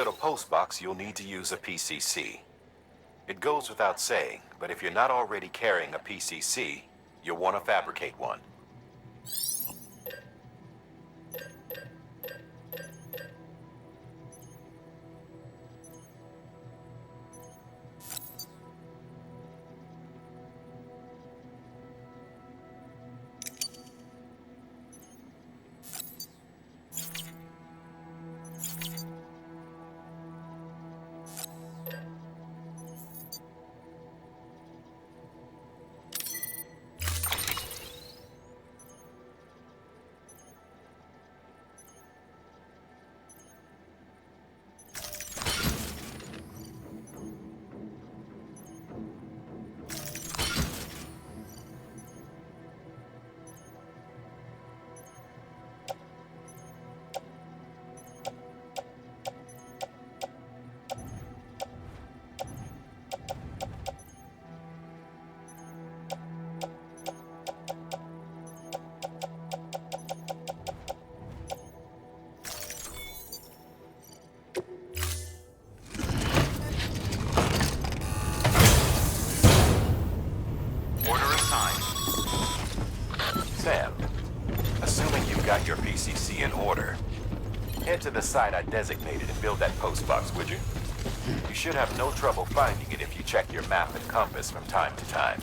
build a post box, you'll need to use a PCC. It goes without saying, but if you're not already carrying a PCC, you'll want to fabricate one. Sam, assuming you've got your PCC in order, head to the site I designated and build that post box, would you? You should have no trouble finding it if you check your map and compass from time to time.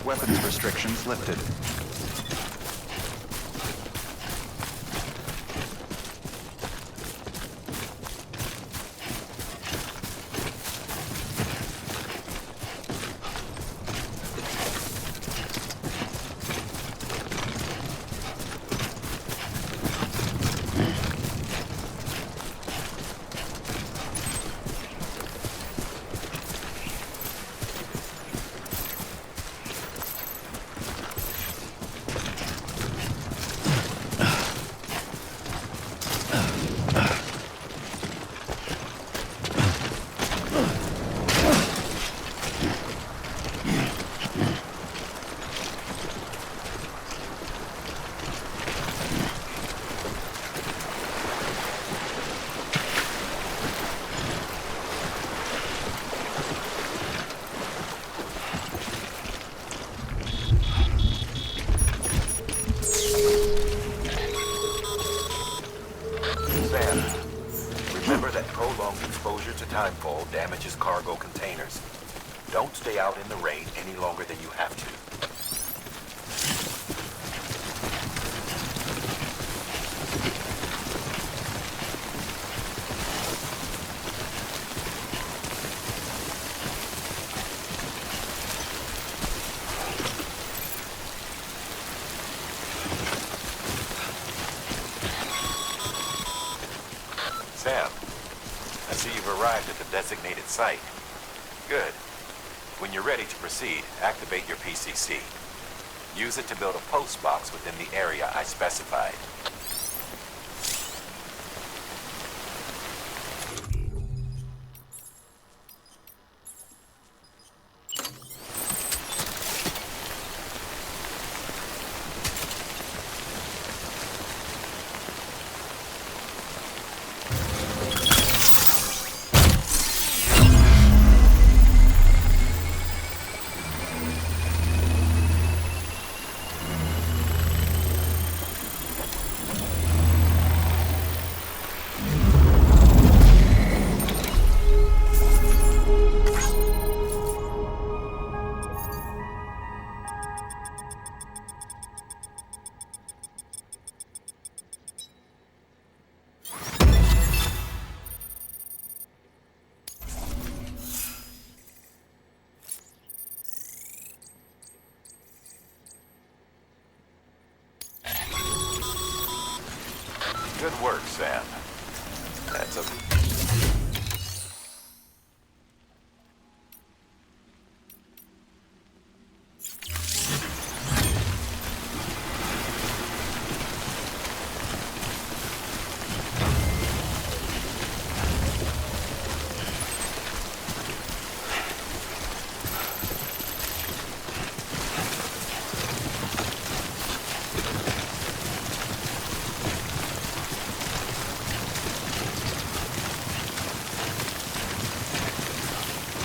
Weapons restrictions lifted. Remember that prolonged exposure to timefall damages cargo containers. Don't stay out in the rain any longer than you have to. Sam, I see you've arrived at the designated site. Good. When you're ready to proceed, activate your PCC. Use it to build a post box within the area I specified. Good work, Sam. That's a...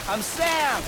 I'm Sam!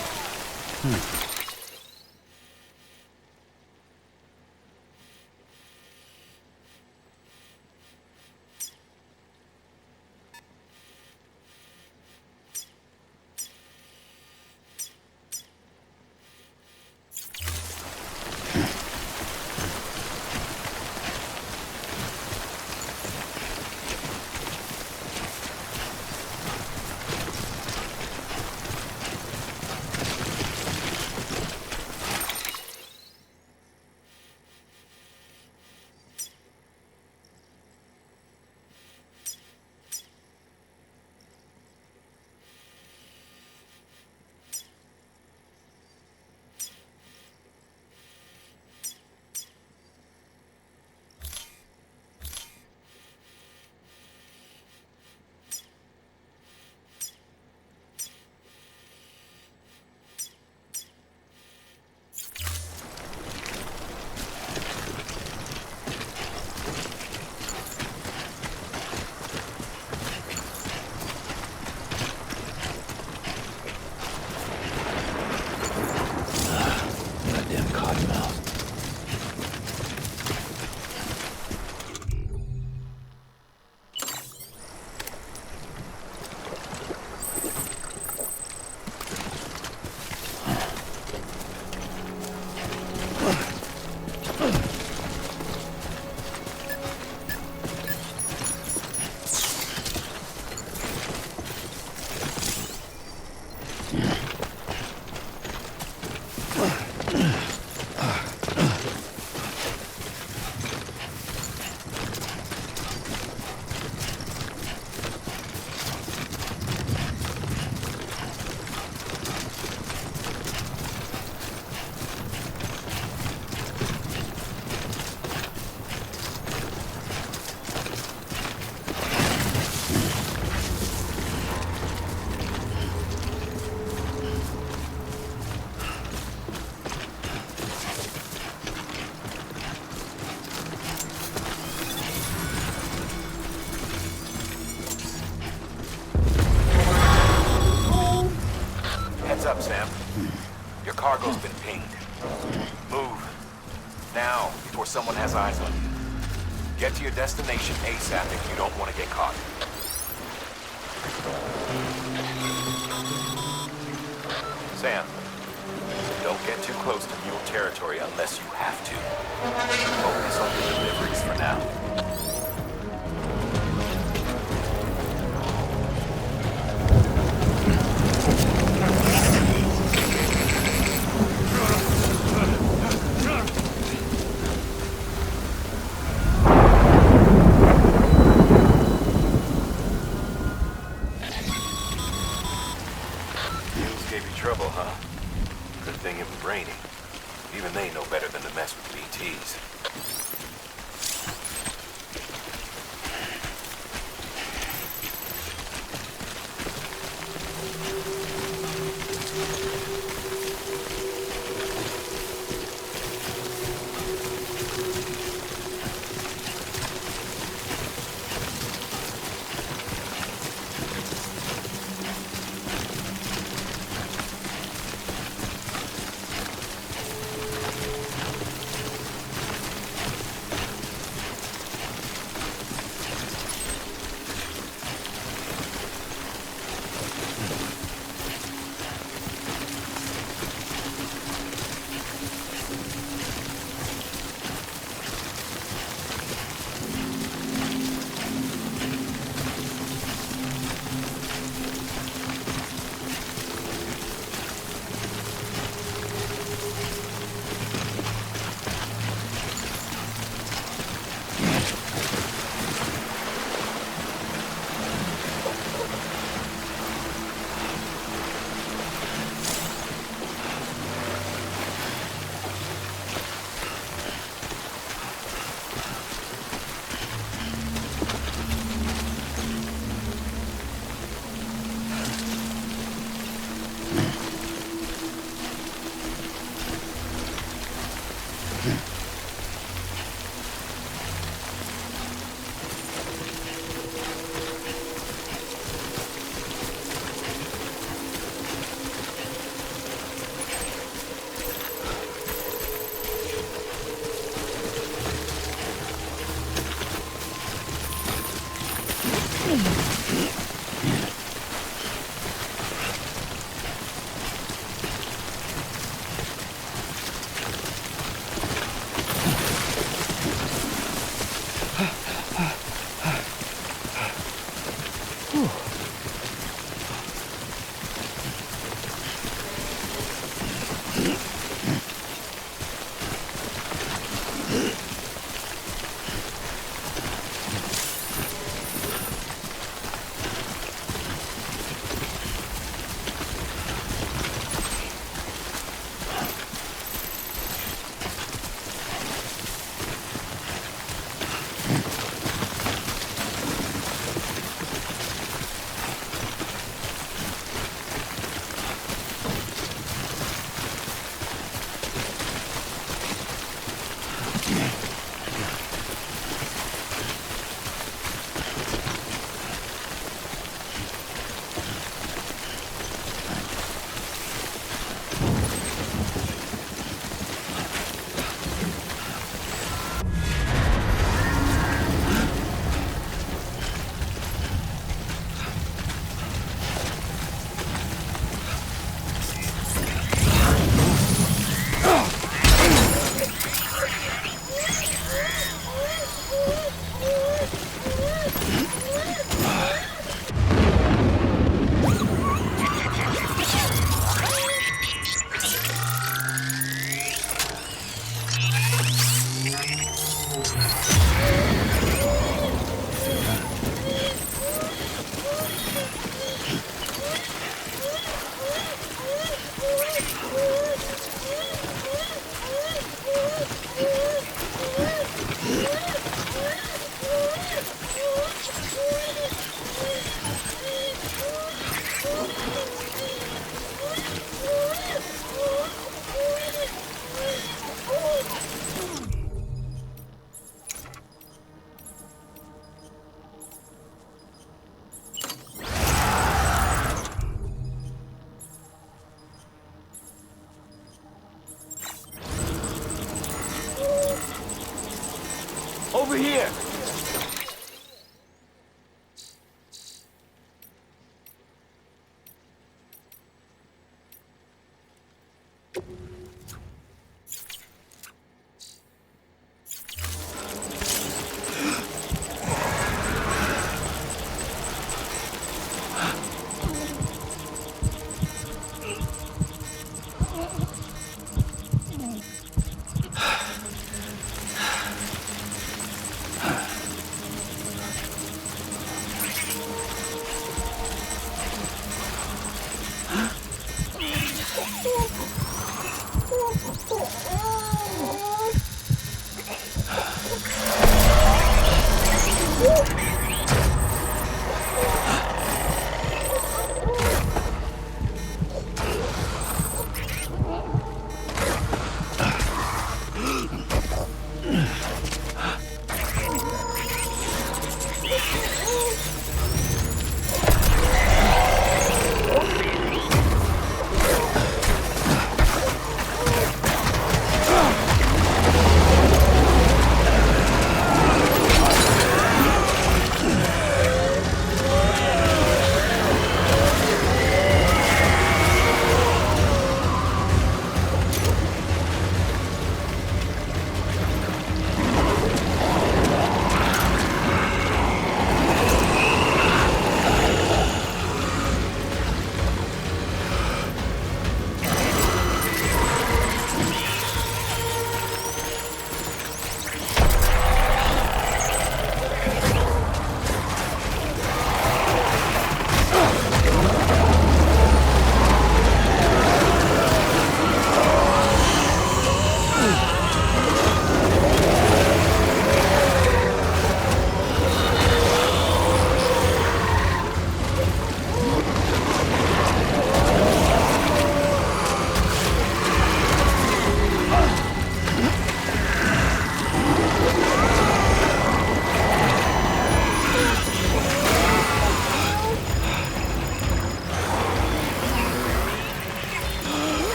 Goddamn cottonmouth. Heads up, Sam. Your cargo's been pinged. Move. Now, before someone has eyes on you. Get to your destination ASAP if you don't want to get caught. Sam, don't get too close to mule territory unless you have to. Focus on your deliveries for now. Gave you trouble, huh? Good thing it was raining. Even they know better than to mess with BTs. Over here!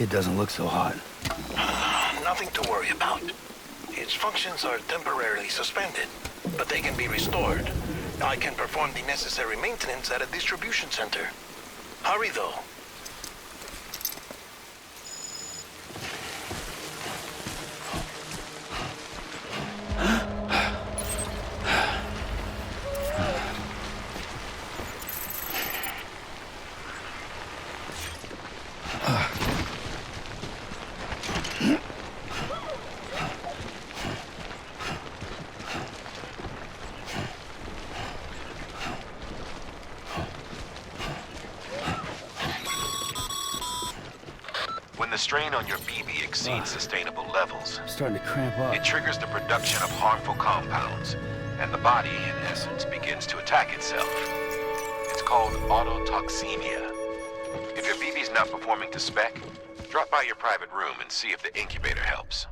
Kid doesn't look so hot. Nothing to worry about. Its functions are temporarily suspended, but they can be restored. I can perform the necessary maintenance at a distribution center. Hurry, though. When the strain on your BB exceeds sustainable levels, I'm starting to cramp up. it triggers the production of harmful compounds, and the body, in essence, begins to attack itself. It's called autotoxemia. If your BB's not performing to spec, drop by your private room and see if the incubator helps.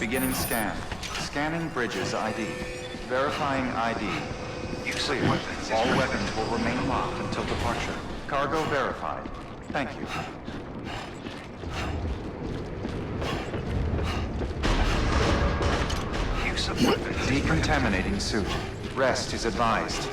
Beginning scan. Scanning bridges ID. Verifying ID. Use of Clear. weapons is All recommended. weapons will remain locked until departure. Cargo verified. Thank you. Use of weapons. Decontaminating suit. Rest is advised.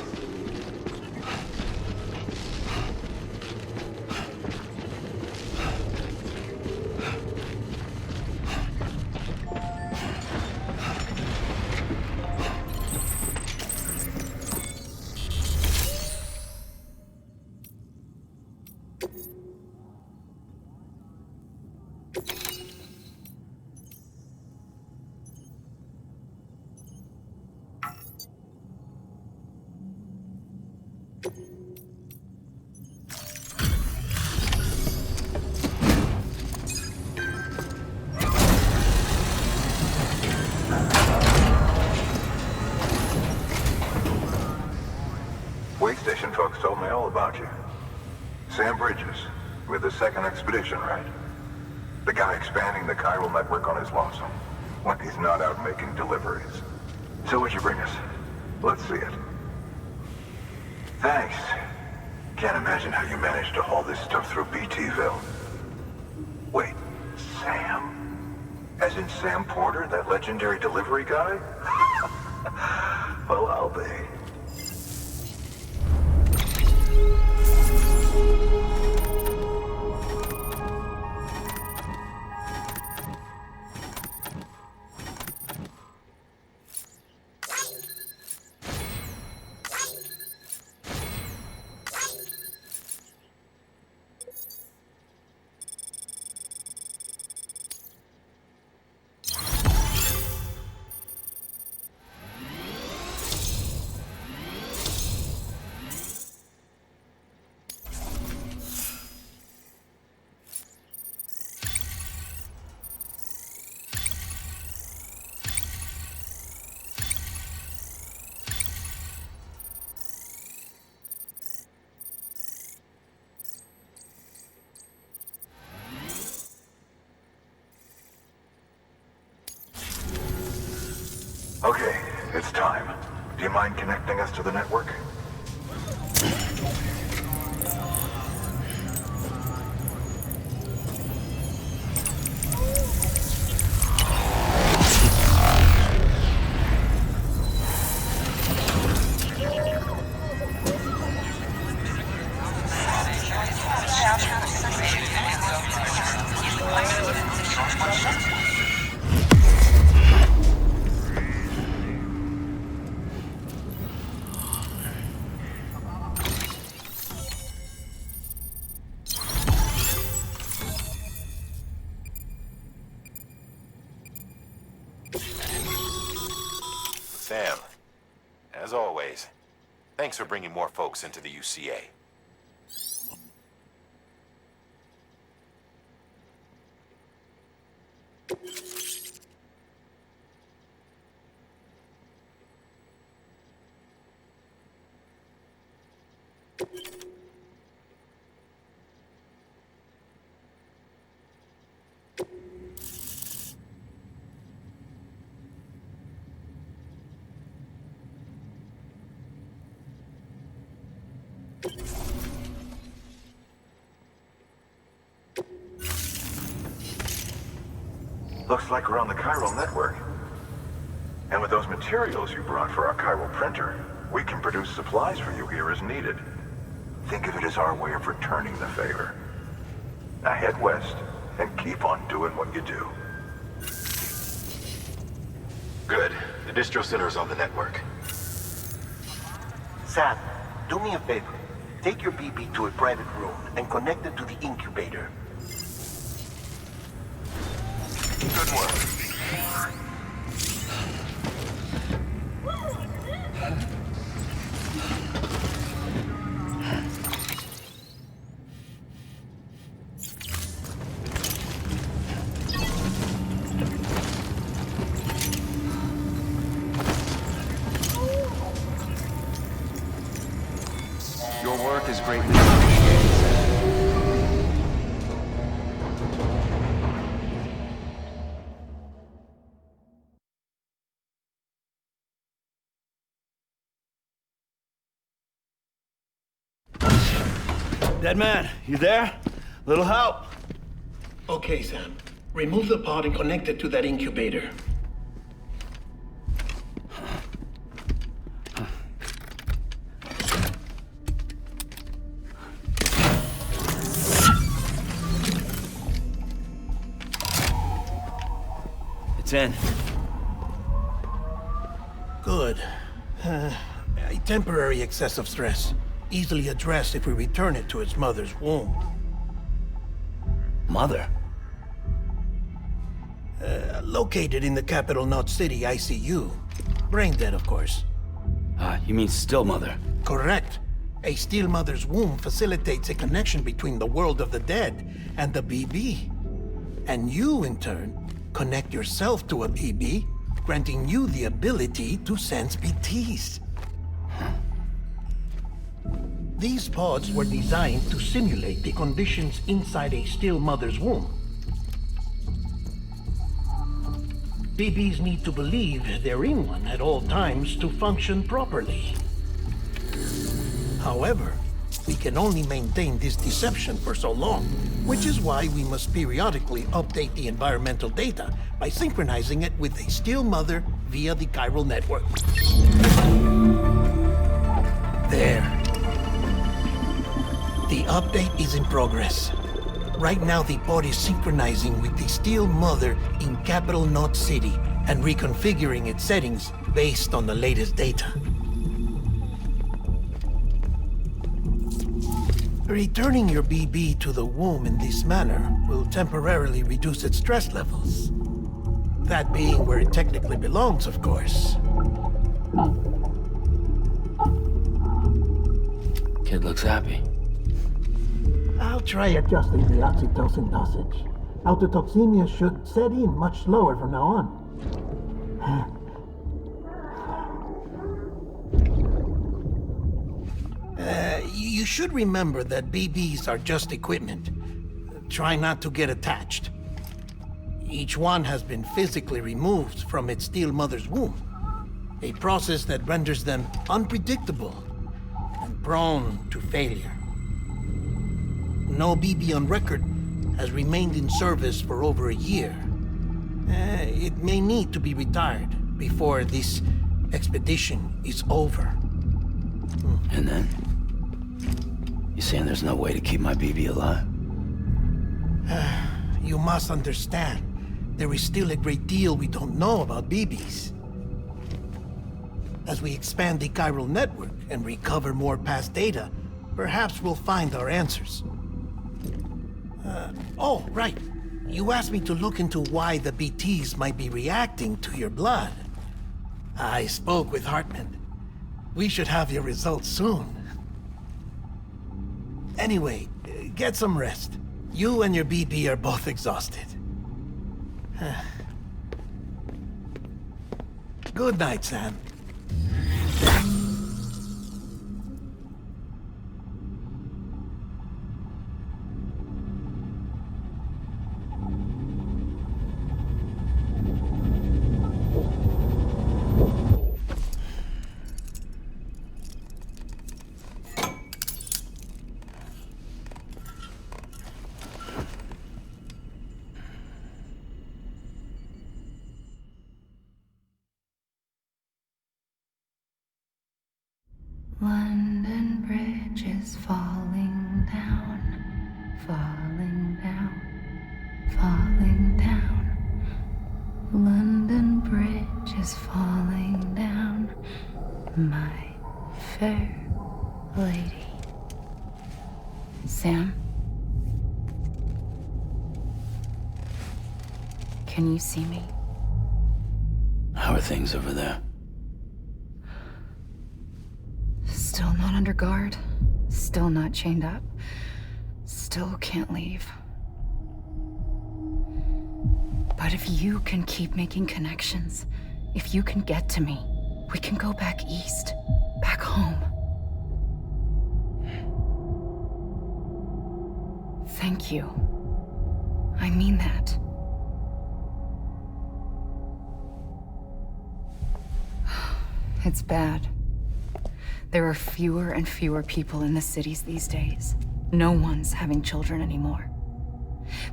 Way station folks told me all about you. Sam Bridges, with the second expedition, right? The guy expanding the chiral network on his lonesome, when he's not out making deliveries. So what'd you bring us? Let's see it. Thanks. Can't imagine how you managed to haul this stuff through BTville. Wait, Sam? As in Sam Porter, that legendary delivery guy? Well, I'll be. mind connecting us to the network? Sam, as always, thanks for bringing more folks into the UCA. Looks like we're on the chiral network. And with those materials you brought for our chiral printer, we can produce supplies for you here as needed. Think of it as our way of returning the favor. Now head west and keep on doing what you do. Good. The distro center is on the network. Sam, do me a favor. Take your BB to a private room and connect it to the incubator. Good work. Your work is greatly appreciated, Sam. Dead man, you there? Little help? Okay, Sam. Remove the pod and connect it to that incubator. It's in. Good. A temporary excessive stress. Easily addressed if we return it to its mother's womb. Mother? Located in the capital Knot City ICU. Brain dead, of course. You mean still mother? Correct. A still mother's womb facilitates a connection between the world of the dead and the BB. And you, in turn, connect yourself to a BB, granting you the ability to sense BTs. These pods were designed to simulate the conditions inside a still mother's womb. BBs need to believe they're in one at all times to function properly. However, we can only maintain this deception for so long, which is why we must periodically update the environmental data by synchronizing it with a still mother via the chiral network. There. The update is in progress. Right now, the pod is synchronizing with the still mother in capital Knot City and reconfiguring its settings based on the latest data. Returning your BB to the womb in this manner will temporarily reduce its stress levels. That being where it technically belongs, of course. Kid looks happy. I'll try adjusting the oxytocin dosage. Autotoxemia should set in much slower from now on. You should remember that BBs are just equipment. Try not to get attached. Each one has been physically removed from its still mother's womb. A process that renders them unpredictable and prone to failure. No BB on record has remained in service for over a year. It may need to be retired before this expedition is over. And then? You saying there's no way to keep my BB alive? You must understand, there is still a great deal we don't know about BBs. As we expand the chiral network and recover more past data, perhaps we'll find our answers. Oh, right. You asked me to look into why the BTs might be reacting to your blood. I spoke with Hartman. We should have your results soon. Anyway, get some rest. You and your BB are both exhausted. Good night, Sam. London Bridge is falling down, falling down, falling down. London Bridge is falling down, my fair lady. Sam? Can you see me? How are things over there? Still not under guard, still not chained up, still can't leave. But if you can keep making connections, if you can get to me, we can go back east, back home. Thank you. I mean that. It's bad. There are fewer and fewer people in the cities these days. No one's having children anymore.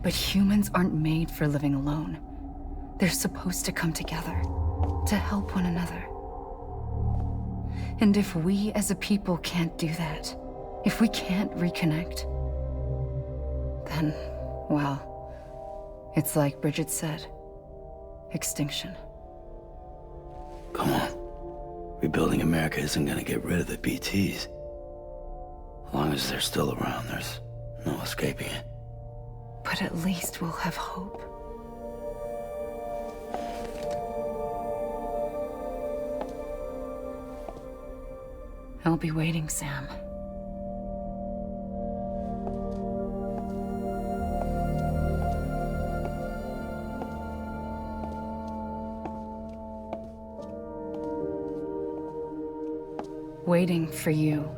But humans aren't made for living alone. They're supposed to come together, to help one another. And if we as a people can't do that, if we can't reconnect, then, well, it's like Bridget said, extinction. Come on. Rebuilding America isn't gonna get rid of the BTs. As long as they're still around, there's no escaping it. But at least we'll have hope. I'll be waiting, Sam. Waiting for you.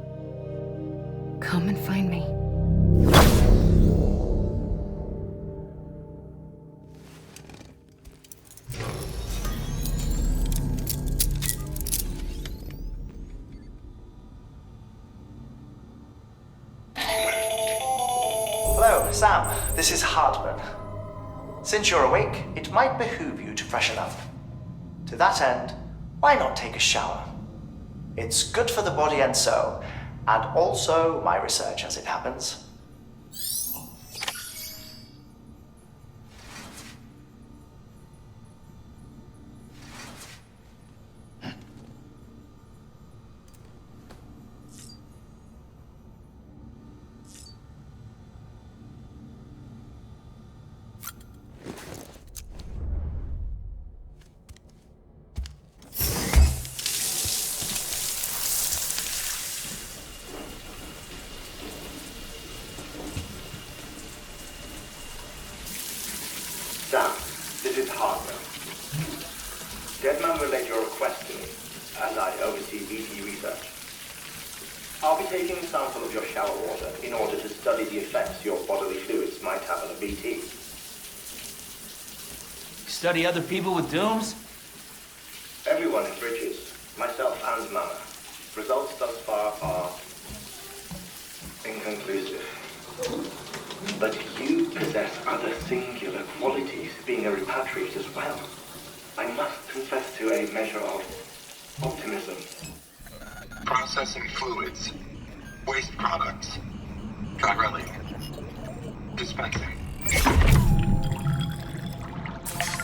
Come and find me. Hello, Sam. This is Hartman. Since you're awake, it might behoove you to freshen up. To that end, why not take a shower? It's good for the body and soul, and also my research as it happens. Sam, this is Hartman. Deadman relayed your request to me, as I oversee BT research. I'll be taking a sample of your shower water in order to study the effects your bodily fluids might have on a BT. Study other people with dooms? Everyone in Bridges, myself and Mama. Results thus far are inconclusive. But you possess other singular qualities, being a repatriate as well. I must confess to a measure of optimism. Processing fluids. Waste products. Chirelli. Dispensing.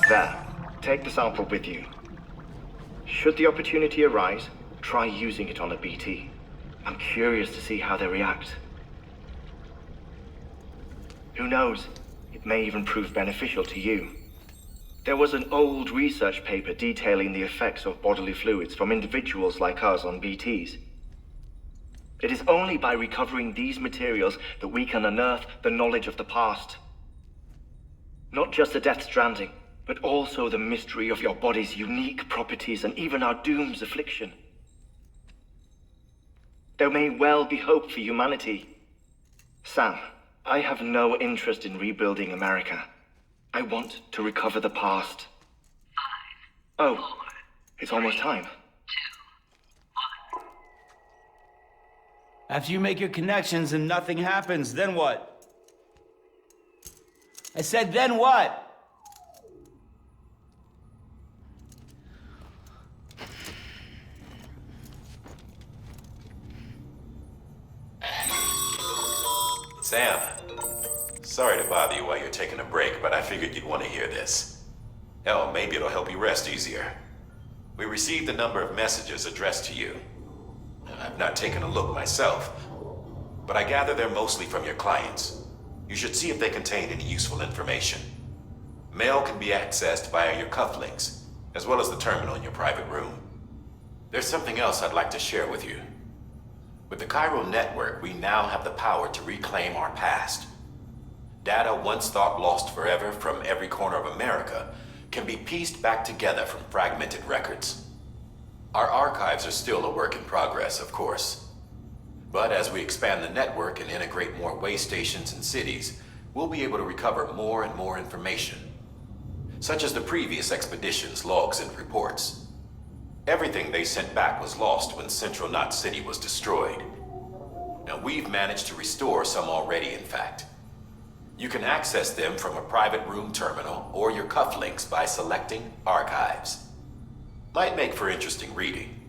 There. Take the sample with you. Should the opportunity arise, try using it on a BT. I'm curious to see how they react. Who knows? It may even prove beneficial to you. There was an old research paper detailing the effects of bodily fluids from individuals like us on BTs. It is only by recovering these materials that we can unearth the knowledge of the past. Not just the Death Stranding, but also the mystery of your body's unique properties and even our doom's affliction. There may well be hope for humanity. Sam, I have no interest in rebuilding America. I want to recover the past. 5, 4, it's almost time. 2, 1. After you make your connections and nothing happens, then what? I said, then what? Sam, sorry to bother you while you're taking a break, but I figured you'd want to hear this. Hell, maybe it'll help you rest easier. We received a number of messages addressed to you. I've not taken a look myself, but I gather they're mostly from your clients. You should see if they contain any useful information. Mail can be accessed via your cufflinks, as well as the terminal in your private room. There's something else I'd like to share with you. With the chiral network, we now have the power to reclaim our past. Data once thought lost forever from every corner of America can be pieced back together from fragmented records. Our archives are still a work in progress, of course. But as we expand the network and integrate more way stations and cities, we'll be able to recover more and more information, such as the previous expedition's logs and reports. Everything they sent back was lost when Central Knot City was destroyed. Now we've managed to restore some already, in fact. You can access them from a private room terminal or your cufflinks by selecting Archives. Might make for interesting reading.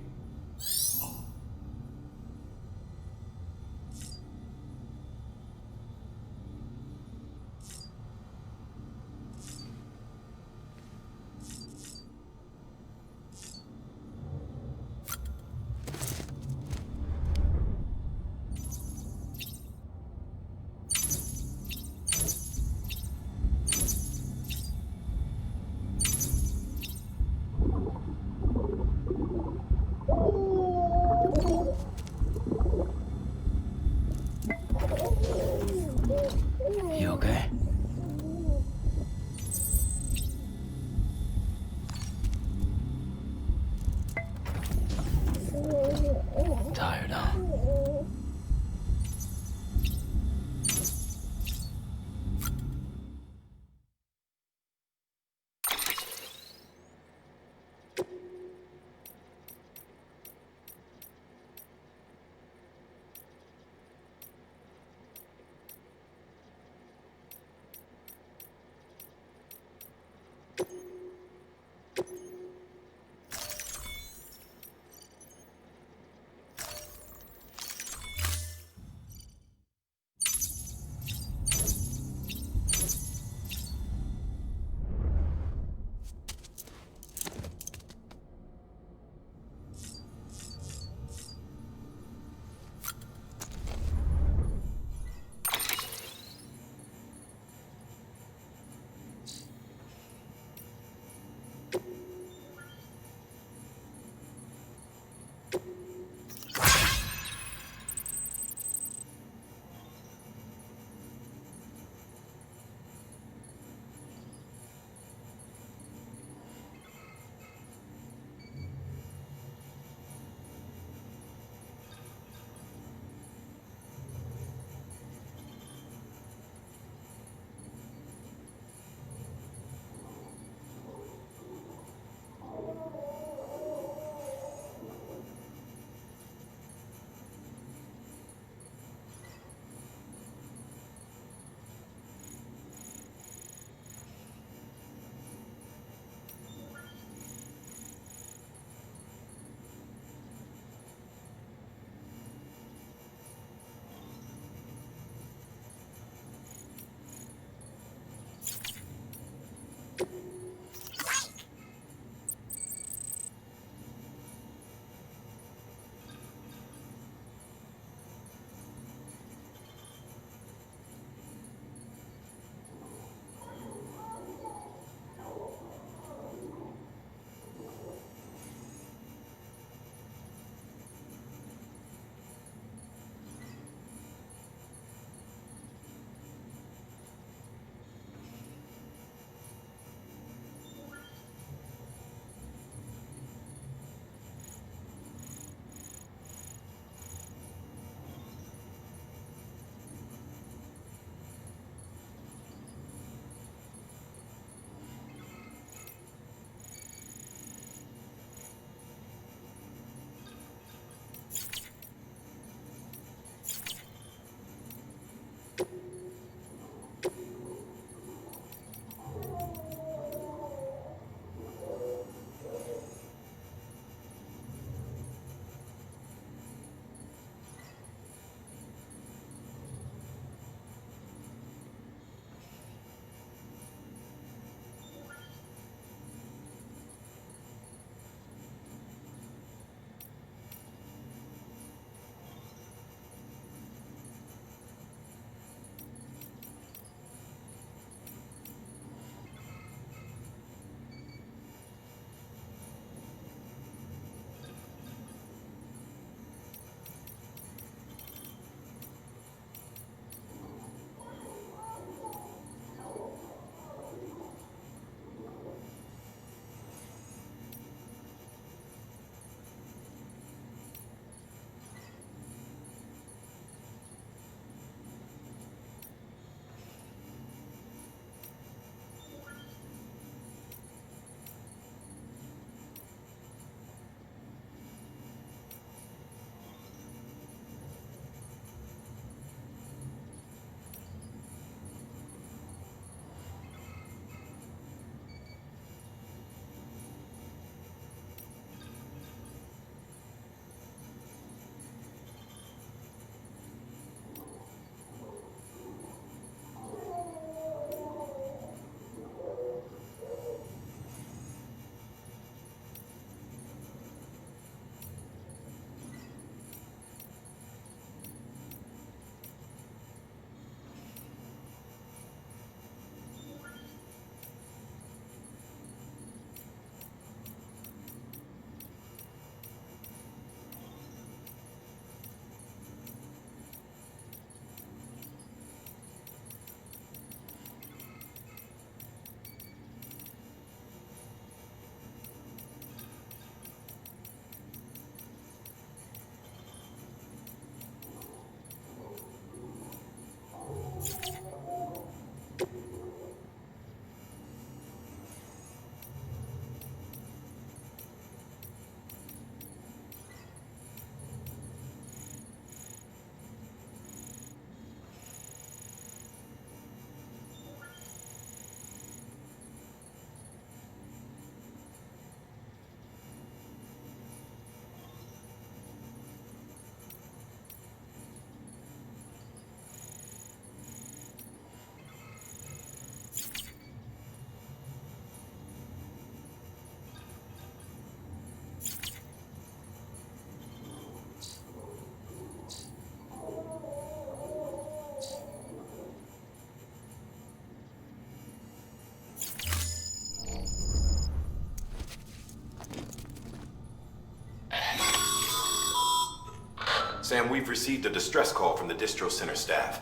Sam, we've received a distress call from the distro center staff.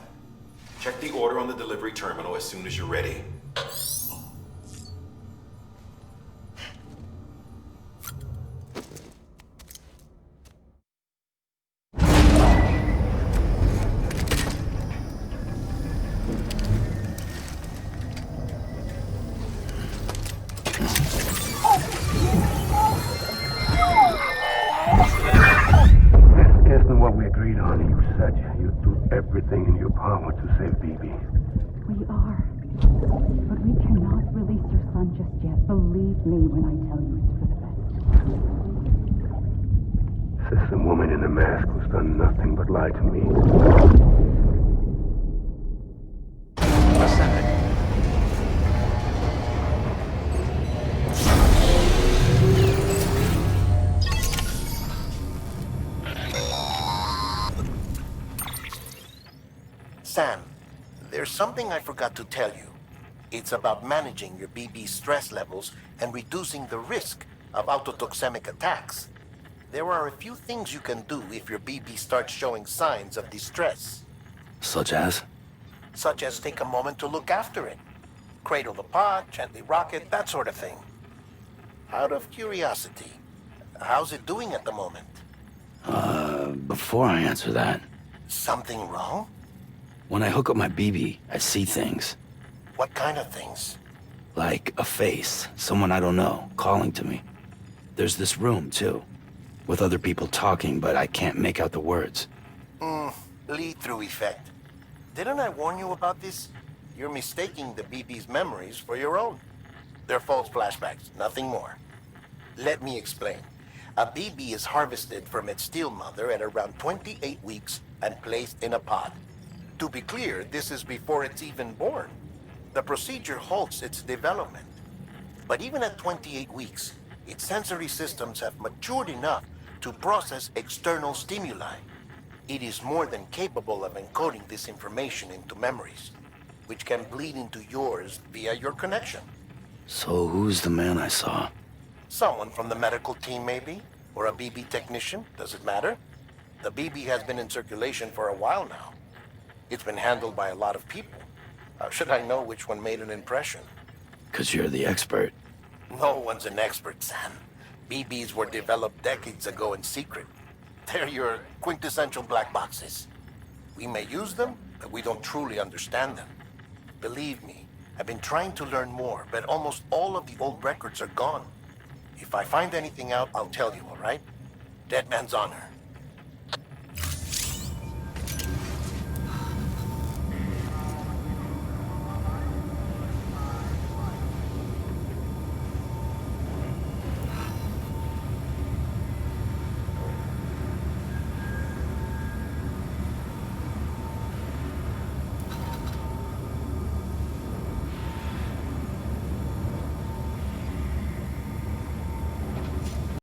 Check the order on the delivery terminal as soon as you're ready. Isn't what we agreed on. You said you'd do everything in your power to save BB. We are. But we cannot release your son just yet. Believe me when I tell you it's for the best. Says the woman in the mask who's done nothing but lie to me. Ascending. Sam, there's something I forgot to tell you. It's about managing your BB stress levels and reducing the risk of autotoxemic attacks. There are a few things you can do if your BB starts showing signs of distress. Such as? Such as take a moment to look after it. Cradle the pod, gently rock it, that sort of thing. Out of curiosity, how's it doing at the moment? Before I answer that, Something wrong? when I hook up my BB, I see things. What kind of things? Like a face, someone I don't know, calling to me. There's this room, too, with other people talking, but I can't make out the words. Lead-through effect. Didn't I warn you about this? You're mistaking the BB's memories for your own. They're false flashbacks, nothing more. Let me explain. A BB is harvested from its steel mother at around 28 weeks and placed in a pod. To be clear, this is before it's even born. The procedure halts its development. But even at 28 weeks, its sensory systems have matured enough to process external stimuli. It is more than capable of encoding this information into memories, which can bleed into yours via your connection. So who's the man I saw? Someone from the medical team, maybe? Or a BB technician? Does it matter? The BB has been in circulation for a while now. It's been handled by a lot of people. How should I know which one made an impression? 'Cause you're the expert. No one's an expert, Sam. BBs were developed decades ago in secret. They're your quintessential black boxes. We may use them, but we don't truly understand them. Believe me, I've been trying to learn more, but almost all of the old records are gone. If I find anything out, I'll tell you, all right? Dead man's honor.